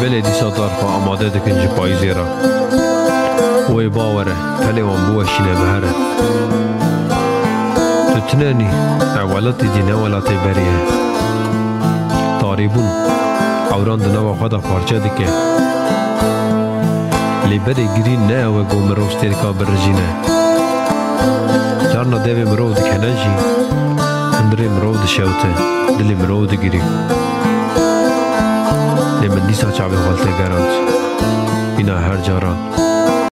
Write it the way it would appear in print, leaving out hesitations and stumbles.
بله دیسا دارخوا آماده دکن جی پاییزی را وی باوره پله وان بوشینه بهره تو تنانی اولاتی دی نولاتی بریه تاریبون اوران دنوا خدا پارچه دکه لی بری گرین نه اوه گو مروف ستیرکا برجینه جارنا دیوی مروف دکنه جی اندری مروف دشوته دلی مروف دگیری لی من دیسا چاوی غلطه گراند اینا هر جاران